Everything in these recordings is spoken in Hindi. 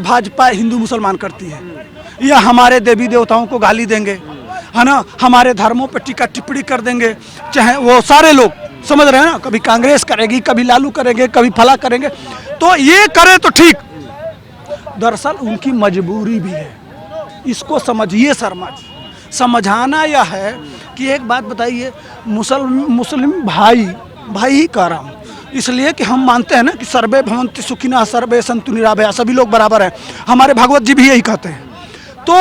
भाजपा हिंदू मुसलमान करती है, या हमारे देवी देवताओं को गाली देंगे, है ना, हमारे धर्मों पर टीका टिप्पणी कर देंगे, चाहे वो सारे लोग, समझ रहे हैं ना, कभी कांग्रेस करेगी, कभी लालू करेंगे, कभी फला करेंगे, तो ये करे तो ठीक, दरअसल उनकी मजबूरी भी है, इसको समझिए शर्मा जी। समझाना यह है कि एक बात बताइए, मुस्लिम भाई ही कह रहा हूँ, इसलिए कि हम मानते हैं ना कि सर्वे भवन्ति सुखिनः सर्वे सन्तु निरामया, सभी लोग बराबर हैं, हमारे भागवत जी भी यही कहते हैं। तो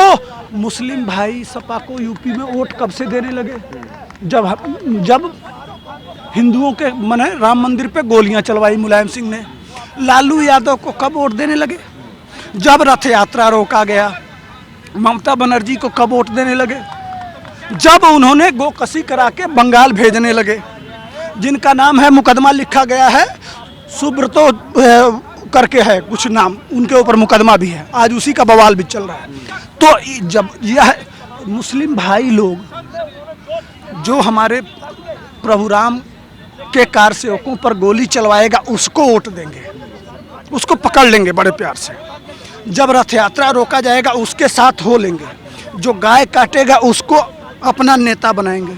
मुस्लिम भाई सपा को यूपी में वोट कब से देने लगे? जब हिंदुओं के मने राम मंदिर पे गोलियां चलवाई मुलायम सिंह ने। लालू यादव को कब वोट देने लगे? जब रथ यात्रा रोका गया। ममता बनर्जी को कब वोट देने लगे? जब उन्होंने गोकशी करा के बंगाल भेजने लगे, जिनका नाम है, मुकदमा लिखा गया है, सुब्रतो करके है कुछ नाम, उनके ऊपर मुकदमा भी है, आज उसी का बवाल भी चल रहा है। तो जब यह मुस्लिम भाई लोग जो हमारे प्रभु राम के कार सेवकों पर गोली चलवाएगा उसको वोट देंगे, उसको पकड़ लेंगे बड़े प्यार से। जब रथ यात्रा रोका जाएगा उसके साथ हो लेंगे, जो गाय काटेगा उसको अपना नेता बनाएंगे।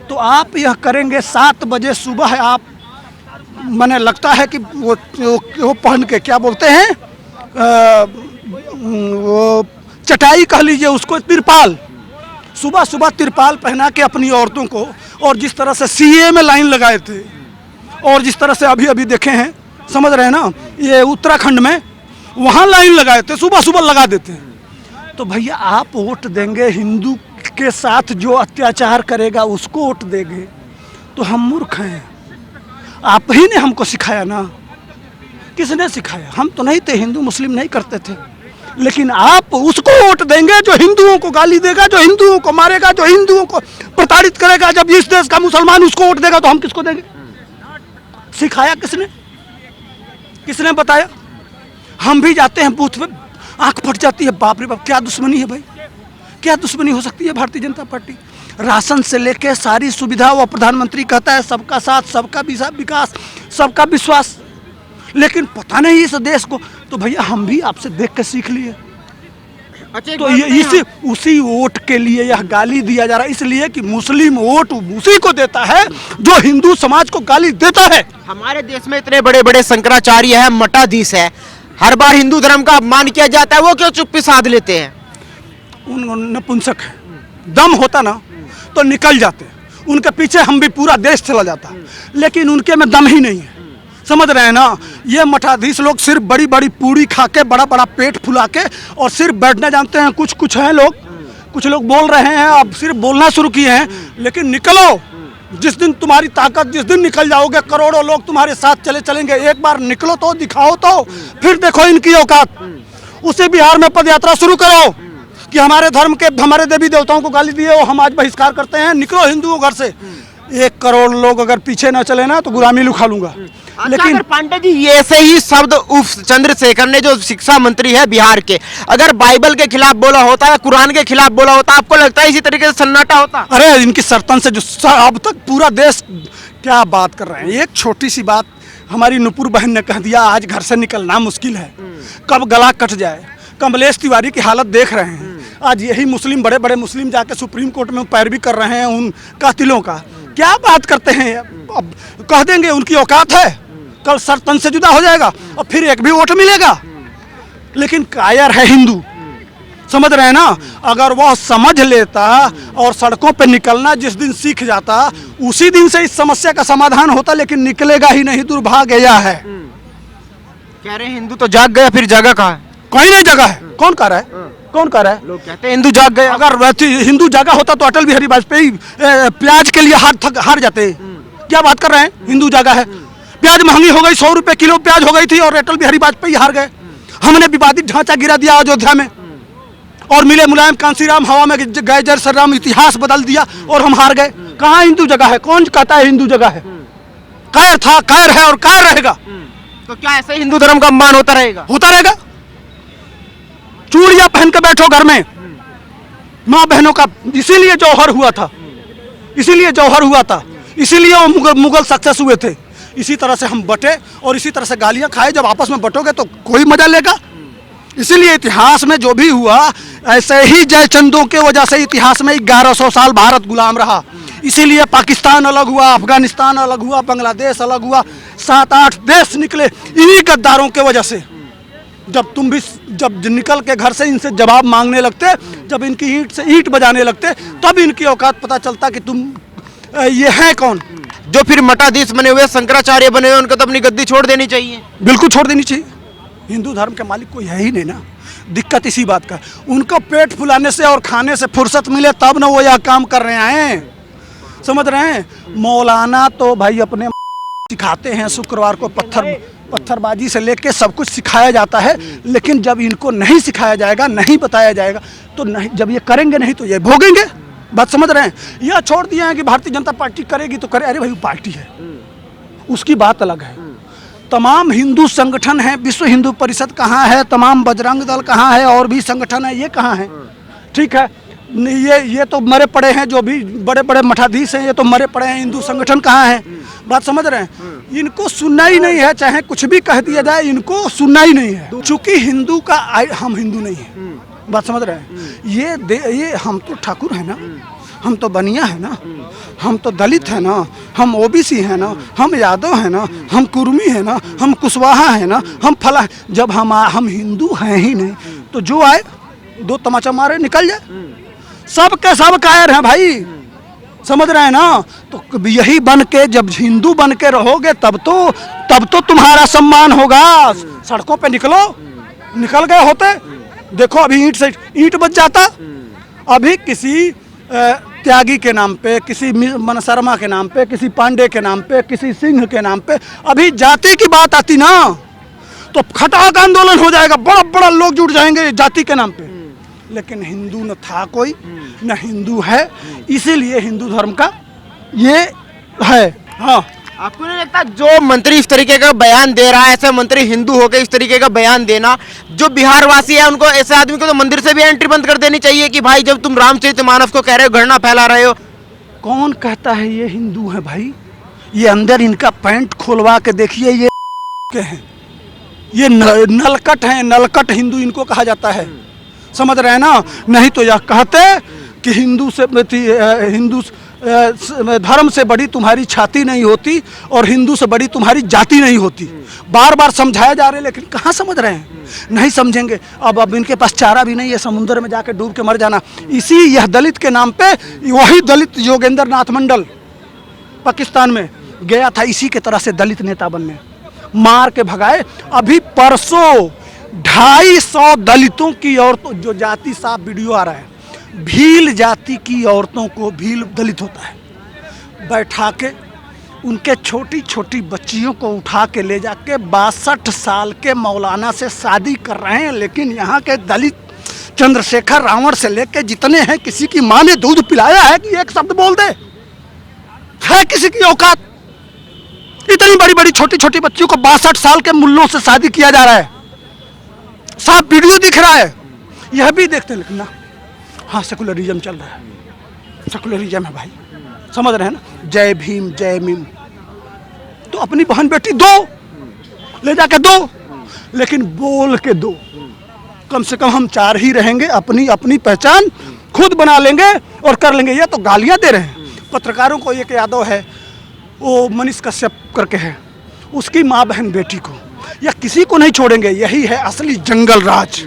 तो आप यह करेंगे 7 बजे सुबह, आप मैंने लगता है कि वो पहन के क्या बोलते हैं, वो चटाई कह लीजिए उसको, तिरपाल, सुबह सुबह तिरपाल पहना के अपनी औरतों को, और जिस तरह से सीए में लाइन लगाए थे, और जिस तरह से अभी देखे हैं, समझ रहे हैं ना, ये उत्तराखंड में वहाँ लाइन लगाए थे, सुबह सुबह लगा देते हैं। तो भैया आप वोट देंगे, हिंदू के साथ जो अत्याचार करेगा उसको वोट देंगे, तो हम मूर्ख हैं? आप ही ने हमको सिखाया ना। किसने सिखाया? हम तो नहीं थे, हिंदू मुस्लिम नहीं करते थे, लेकिन आप उसको वोट देंगे जो हिंदुओं को गाली देगा, जो हिंदुओं को मारेगा, जो हिंदुओं को प्रताड़ित करेगा। जब इस देश का मुसलमान उसको वोट देगा तो हम किसको देंगे? सिखाया किसने? किसने बताया? हम भी जाते हैं बूथ पे, आंख फट जाती है, बाप रे बाप, क्या दुश्मनी है भाई, क्या दुश्मनी हो सकती है भारतीय जनता पार्टी? राशन से लेके सारी सुविधा वो प्रधानमंत्री कहता है, सबका साथ, सबका विकास, सबका विश्वास, लेकिन पता नहीं इस देश को। तो भैया हम भी आपसे देख के सीख लिए। अच्छा, तो ये उसी वोट के लिए यह गाली दिया जा रहा है, इसलिए कि मुस्लिम वोट उसी को देता है जो हिंदू समाज को गाली देता है। हमारे देश में इतने बड़े बड़े शंकराचार्य है, मठाधीश है, हर बार हिंदू धर्म का अपमान किया जाता है, वो क्यों चुप्पी साध लेते हैं? उन नपुंसक है, दम होता ना तो निकल जाते, उनके पीछे हम भी पूरा देश चला जाता, लेकिन उनके में दम ही नहीं है, समझ रहे हैं ना। ये मठाधीश लोग सिर्फ बड़ी बड़ी पूड़ी खा के, बड़ा बड़ा पेट फुला के, और सिर्फ बैठना जानते हैं। कुछ हैं लोग, कुछ लोग बोल रहे हैं, अब सिर्फ बोलना शुरू किए हैं, लेकिन निकलो, जिस दिन तुम्हारी ताकत, जिस दिन निकल जाओगे, करोड़ों लोग तुम्हारे साथ चलेंगे। एक बार निकलो तो, दिखाओ तो, फिर देखो इनकी औकात। उसी बिहार में पद यात्रा शुरू करो कि हमारे धर्म के, हमारे देवी देवताओं को गाली दिए, वो हम आज बहिष्कार करते हैं, निकलो हिंदुओं घर से। 1 करोड़ लोग अगर पीछे न चले ना तो गुलामी लुखा लूंगा। लेकिन पांडे जी, ये ऐसे ही शब्द चंद्रशेखर ने, जो शिक्षा मंत्री है बिहार के, अगर बाइबल के खिलाफ बोला होता है, कुरान के खिलाफ बोला होता, आपको लगता है इसी तरीके से सन्नाटा होता? अरे इनकी सरतन से जो अब तक पूरा देश, क्या बात कर रहे हैं। एक छोटी सी बात हमारी नुपुर बहन ने कह दिया, आज घर से निकलना मुश्किल है, कब गला कट जाए। कमलेश तिवारी की हालत देख रहे हैं, आज यही मुस्लिम, बड़े बड़े मुस्लिम जाके सुप्रीम कोर्ट में पैरवी कर रहे हैं उन कातिलों का। क्या बात करते हैं? अब कह देंगे उनकी औकात है, कल सर तन से जुदा हो जाएगा और फिर एक भी वोट मिलेगा। लेकिन कायर है हिंदू, समझ रहे हैं ना। अगर वह समझ लेता और सड़कों पे निकलना जिस दिन सीख जाता, उसी दिन से इस समस्या का समाधान होता, लेकिन निकलेगा ही नहीं, दुर्भाग्य यह है। कह रहे हैं हिंदू तो जाग गया, फिर जगह कहाँ है? कहीं नहीं जगह है। कौन कह रहा है? कौन कह रहा है? लोग कहते हैं हिंदू जाग गए। अगर हिंदू जागा होता तो अटल बिहारी वाजपेयी प्याज के लिए हार जाते। क्या बात कर रहे हैं? हिंदू जागा है। प्याज महंगी हो गई, 100 रुपए किलो प्याज हो गई थी, और अटल बिहारी वाजपेयी हार गए। हमने विवादित ढांचा गिरा दिया अयोध्या में, और मिले मुलायम कांसीराम, हवा में गए जय श्री राम, इतिहास बदल दिया और हम हार गए। कहाँ हिंदू जगह है? कौन कहता है हिंदू जगह है? कायर था, कायर है और कायर रहेगा। तो क्या ऐसे हिंदू धर्म का अपमान होता रहेगा? होता रहेगा। चूड़ियां पहन के बैठो घर में, माँ बहनों का, इसीलिए जौहर हुआ था, इसीलिए जौहर हुआ था, इसीलिए वो मुगल सक्सेस हुए थे। इसी तरह से हम बटे और इसी तरह से गालियां खाए। जब आपस में बटोगे तो कोई मजा लेगा? इसीलिए इतिहास में जो भी हुआ, ऐसे ही जयचंदों के वजह से इतिहास में 1100 साल भारत गुलाम रहा। इसीलिए पाकिस्तान अलग हुआ, अफगानिस्तान अलग हुआ, बांग्लादेश अलग हुआ, 7-8 देश निकले इन्हीं गद्दारों के वजह से। जब तुम भी जब निकल के घर से इनसे जवाब मांगने लगते, जब इनकी ईंट से ईंट बजाने लगते, तब इनकी औकात पता चलता कि तुम ये हैं कौन। जो फिर मठाधीश बने हुए, शंकराचार्य बने हुए, उनको तो अपनी गद्दी छोड़ देनी चाहिए। बिल्कुल छोड़ देनी चाहिए। हिंदू धर्म के मालिक कोई है ही नहीं ना। दिक्कत इसी बात का, उनको पेट फुलाने से और खाने से फुर्सत मिले तब ना वो यह काम कर रहे हैं, समझ रहे हैं। मौलाना तो भाई अपने सिखाते हैं, शुक्रवार को पत्थरबाजी से लेके सब कुछ सिखाया जाता है, लेकिन जब इनको नहीं सिखाया जाएगा, नहीं बताया जाएगा, तो नहीं, जब ये करेंगे नहीं तो ये भोगेंगे। बात समझ रहे हैं। यह छोड़ दिया है कि भारतीय जनता पार्टी करेगी तो करे, अरे भाई वो पार्टी है, उसकी बात अलग है। तमाम हिंदू संगठन हैं, विश्व हिंदू परिषद कहाँ है, तमाम बजरंग दल कहाँ है, और भी संगठन है, ये कहाँ है। ठीक है, ये तो मरे पड़े हैं, जो भी बड़े बड़े मठाधीश हैं ये तो मरे पड़े हैं, हिंदू संगठन कहाँ है। बात समझ रहे हैं। इनको सुनना ही नहीं है, चाहे कुछ भी कह दिया जाए, इनको सुनना ही नहीं है। चूंकि हिंदू का हम हिंदू नहीं है। बात समझ रहे हैं। ये हम तो ठाकुर है ना, हम तो बनिया है ना, हम तो दलित है ना, हम ओबीसी है ना, हम यादव है ना, हम कुर्मी है ना, हम कुशवाहा है ना, हम फला। जब हम हिंदू हैं ही नहीं तो जो आए दो तमाचा मारे निकल जाए। सब के सब कायर हैं भाई, समझ रहे हैं ना। तो यही बन के, जब हिंदू बन के रहोगे तब तो तुम्हारा सम्मान होगा। सड़कों पे निकल गए होते, देखो अभी ईंट से ईंट बच जाता। अभी किसी त्यागी के नाम पे, किसी मनशर्मा के नाम पे, किसी पांडे के नाम पे, किसी सिंह के नाम पे अभी जाति की बात आती ना, तो खटाक आंदोलन हो जाएगा, बड़ा बड़ा लोग जुट जाएंगे जाति के नाम पे। लेकिन हिंदू न था कोई, न हिंदू है, इसीलिए हिंदू धर्म का ये है। हाँ, आपको नहीं लगता जो मंत्री इस तरीके का बयान दे रहा है, ऐसे मंत्री हिंदू होकर इस तरीके का बयान देना, जो बिहार वासी है उनको, ऐसे आदमी को तो मंदिर से भी एंट्री बंद कर देनी चाहिए कि भाई जब तुम रामचरितमानस को कह रहे हो, घृणा फैला रहे हो। कौन कहता है ये हिंदू है भाई? ये अंदर इनका पैंट खोलवा के देखिए, ये के हैं, ये नलकट हैं, नलकट हिंदू इनको कहा जाता है, समझ रहे हैं ना। नहीं तो यह कहते कि हिंदू धर्म से बड़ी तुम्हारी छाती नहीं होती और हिंदू से बड़ी तुम्हारी जाति नहीं होती। बार बार समझाया जा रहे हैं, लेकिन कहाँ समझ रहे हैं, नहीं समझेंगे। अब इनके पास चारा भी नहीं है, समुद्र में जाके डूब के मर जाना। इसी यह दलित के नाम पे वही दलित योगेंद्र नाथ मंडल पाकिस्तान में गया था इसी के तरह से दलित नेता बनने, मार के भगाए। अभी परसों 250 दलितों की औरतों, जो जाति साफ वीडियो आ रहा है, भील जाति की औरतों को, भील दलित होता है, बैठा के उनके छोटी छोटी बच्चियों को उठा के ले जाके 62 साल के मौलाना से शादी कर रहे हैं। लेकिन यहाँ के दलित चंद्रशेखर रावण से लेके जितने हैं, किसी की माँ ने दूध पिलाया है कि एक शब्द बोल दे? है किसी की औकात? इतनी बड़ी बड़ी छोटी छोटी बच्चियों को 62 साल के मुल्लों से शादी किया जा रहा है, साफ वीडियो दिख रहा है। यह भी देखते, लेकिन ना, हाँ सेकुलरिज्म चल रहा है, सेकुलरिज्म है भाई, समझ रहे हैं ना। जय भीम जय मीम, तो अपनी बहन बेटी दो, ले जाके दो, लेकिन बोल के दो। कम से कम हम 4 ही रहेंगे, अपनी अपनी पहचान खुद बना लेंगे और कर लेंगे। ये तो गालियां दे रहे हैं पत्रकारों को। एक यादव है, वो मनीष कश्यप करके है, उसकी माँ बहन बेटी को या किसी को नहीं छोड़ेंगे। यही है असली जंगल राज।